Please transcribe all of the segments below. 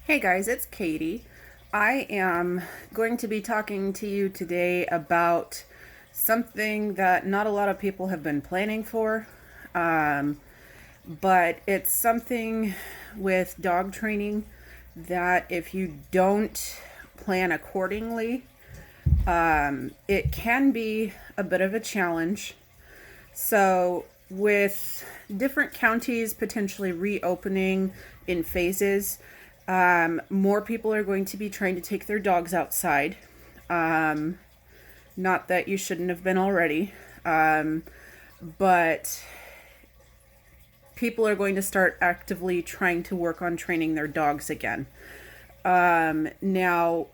Hey guys, it's Katie. I am going to be talking to you today about something that not a lot of people have been planning for, um, but it's something with dog training that if you don't plan accordingly, it can be a bit of a challenge. So, with different counties potentially reopening in phases, more people are going to be trying to take their dogs outside. Um, Not that you shouldn't have been already, but people are going to start actively trying to work on training their dogs again. Now,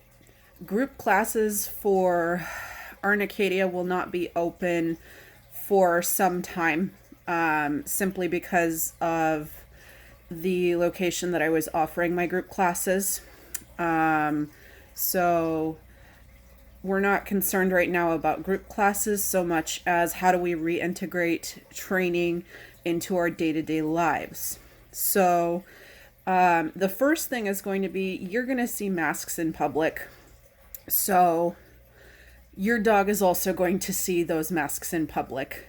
group classes for Arnicadia will not be open for some time, simply because of the location that I was offering my group classes. So we're not concerned right now about group classes so much as how do we reintegrate training into our day-to-day lives. So the first thing is going to be you're going to see masks in public. So your dog is also going to see those masks in public.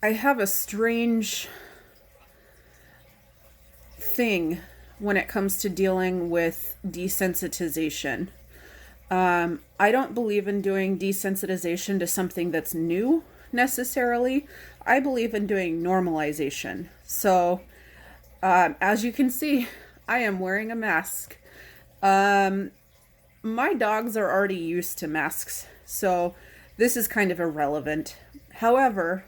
I have a strange thing when it comes to dealing with desensitization. I don't believe in doing desensitization to something that's new necessarily. I believe in doing normalization. So, as you can see, I am wearing a mask. My dogs are already used to masks, so this is kind of irrelevant. However,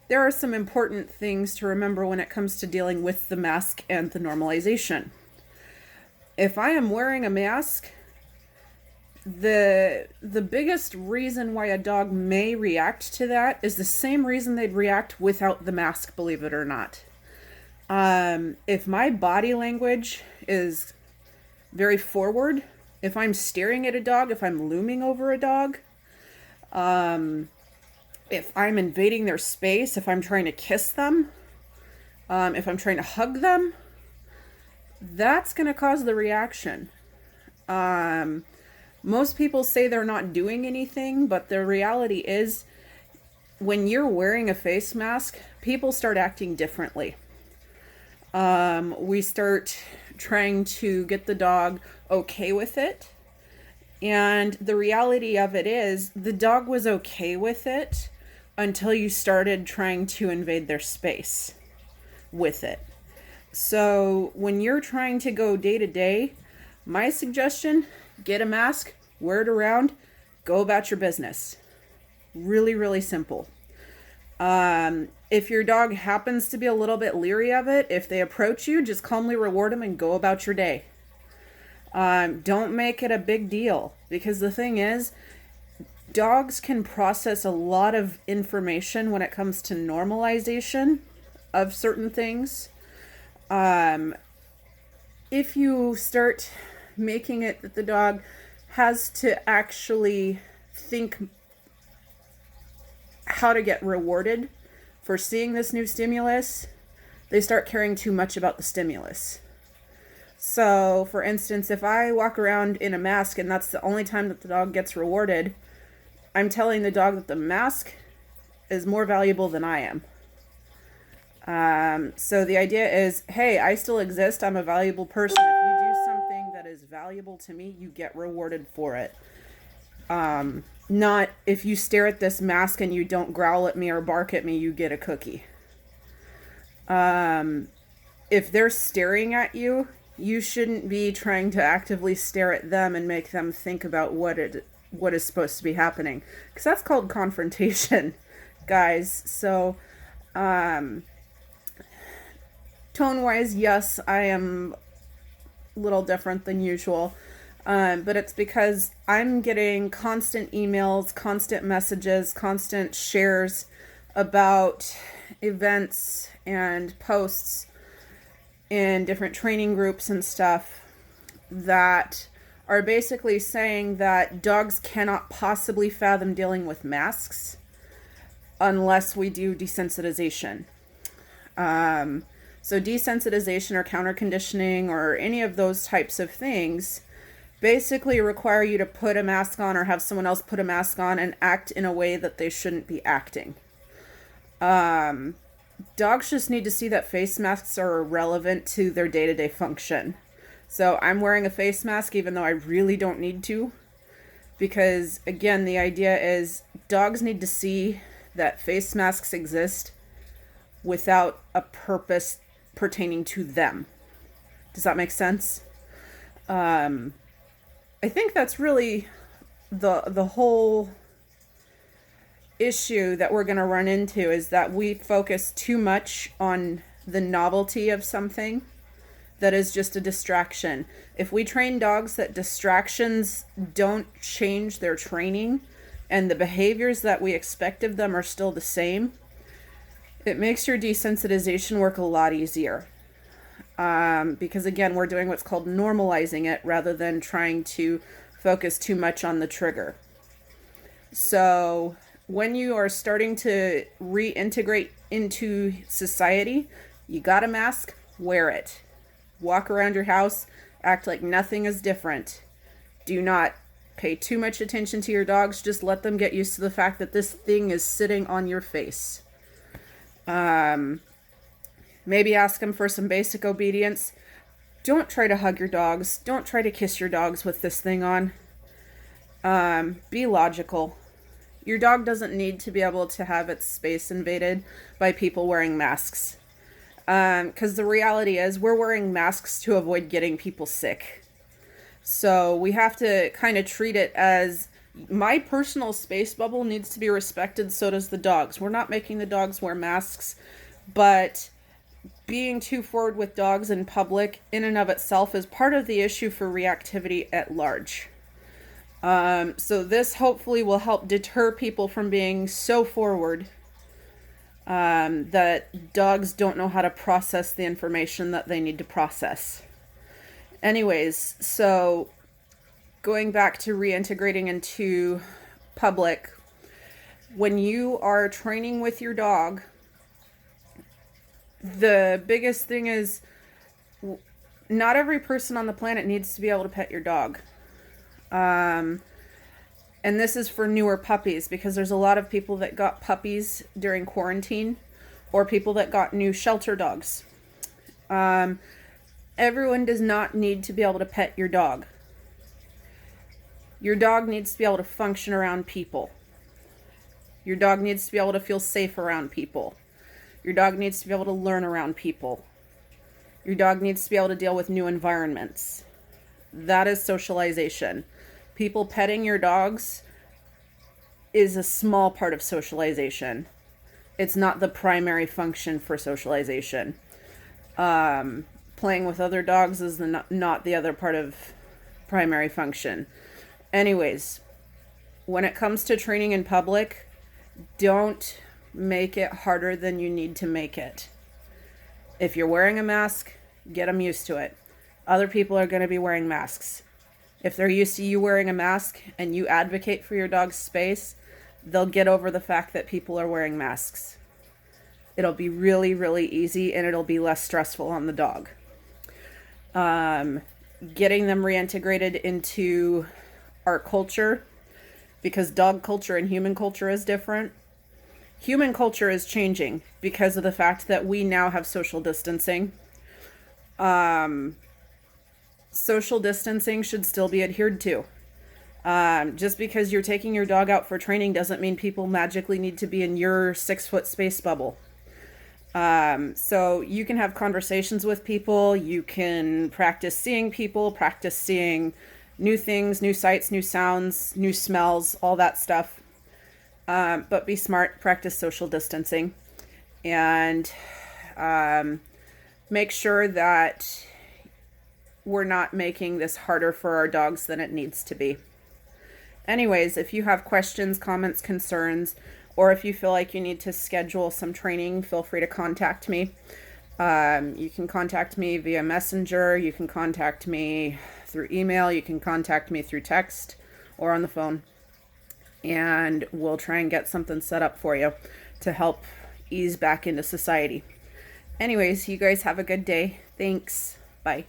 there are some important things to remember when it comes to dealing with the mask and the normalization. If I am wearing a mask, the biggest reason why a dog may react to that is the same reason they'd react without the mask, believe it or not. If my body language is very forward, if I'm staring at a dog, if I'm looming over a dog, if I'm invading their space, if I'm trying to kiss them, if I'm trying to hug them, that's going to cause the reaction. Most people say they're not doing anything, but the reality is when you're wearing a face mask, people start acting differently. We start trying to get the dog okay with it. And the reality of it is the dog was okay with it until you started trying to invade their space with it. So when you're trying to go day to day, my suggestion, get a mask, wear it around, go about your business. Really, really simple. If your dog happens to be a little bit leery of it, if they approach you, just calmly reward them and go about your day. Don't make it a big deal, because the thing is, dogs can process a lot of information when it comes to normalization of certain things. If you start making it that the dog has to actually think how to get rewarded for seeing this new stimulus, they start caring too much about the stimulus. So, for instance, if I walk around in a mask and that's the only time that the dog gets rewarded, I'm telling the dog that the mask is more valuable than I am. So the idea is, hey, I still exist. I'm a valuable person. If you do something that is valuable to me, you get rewarded for it. Not if you stare at this mask and you don't growl at me or bark at me, you get a cookie. If they're staring at you, you shouldn't be trying to actively stare at them and make them think about what is supposed to be happening. Because that's called confrontation, guys. So, tone-wise, yes, I am a little different than usual. But it's because I'm getting constant emails, constant messages, constant shares about events and posts in different training groups and stuff that are basically saying that dogs cannot possibly fathom dealing with masks unless we do desensitization. So desensitization or counter conditioning or any of those types of things basically require you to put a mask on or have someone else put a mask on and act in a way that they shouldn't be acting. Dogs just need to see that face masks are irrelevant to their day-to-day function. So I'm wearing a face mask even though I really don't need to, because again, the idea is dogs need to see that face masks exist without a purpose pertaining to them. Does that make sense? I think that's really the whole issue that we're going to run into, is that we focus too much on the novelty of something that is just a distraction. If we train dogs that distractions don't change their training and the behaviors that we expect of them are still the same, it makes your desensitization work a lot easier. Because again, we're doing what's called normalizing it rather than trying to focus too much on the trigger. So when you are starting to reintegrate into society, you got a mask, wear it. Walk around your house, act like nothing is different. Do not pay too much attention to your dogs. Just let them get used to the fact that this thing is sitting on your face. Maybe ask them for some basic obedience. Don't try to hug your dogs. Don't try to kiss your dogs with this thing on. Be logical. Your dog doesn't need to be able to have its space invaded by people wearing masks. Because the reality is we're wearing masks to avoid getting people sick. So we have to kind of treat it as my personal space bubble needs to be respected, so does the dogs. We're not making the dogs wear masks, but being too forward with dogs in public in and of itself is part of the issue for reactivity at large. So this hopefully will help deter people from being so forward that dogs don't know how to process the information that they need to process. Anyways, so going back to reintegrating into public, when you are training with your dog, the biggest thing is not every person on the planet needs to be able to pet your dog. And this is for newer puppies, because there's a lot of people that got puppies during quarantine or people that got new shelter dogs. Everyone does not need to be able to pet your dog. Your dog needs to be able to function around people. Your dog needs to be able to feel safe around people. Your dog needs to be able to learn around people. Your dog needs to be able to deal with new environments. That is socialization. People petting your dogs is a small part of socialization. It's not the primary function for socialization. Playing with other dogs is not the other part of primary function. Anyways, when it comes to training in public, don't make it harder than you need to make it. If you're wearing a mask, get them used to it. Other people are going to be wearing masks. If they're used to you wearing a mask and you advocate for your dog's space, they'll get over the fact that people are wearing masks. It'll be really, really easy, and it'll be less stressful on the dog. Getting them reintegrated into our culture, because dog culture and human culture is different. Human culture is changing because of the fact that we now have social distancing. Social distancing should still be adhered to. Just because you're taking your dog out for training doesn't mean people magically need to be in your 6-foot space bubble. So you can have conversations with people, you can practice seeing people, practice seeing new things, new sights, new sounds, new smells, all that stuff. But be smart, practice social distancing, and make sure that we're not making this harder for our dogs than it needs to be. Anyways, if you have questions, comments, concerns, or if you feel like you need to schedule some training, feel free to contact me. You can contact me via Messenger, you can contact me through email, you can contact me through text or on the phone, and we'll try and get something set up for you to help ease back into society. Anyways, you guys have a good day. Thanks. Bye.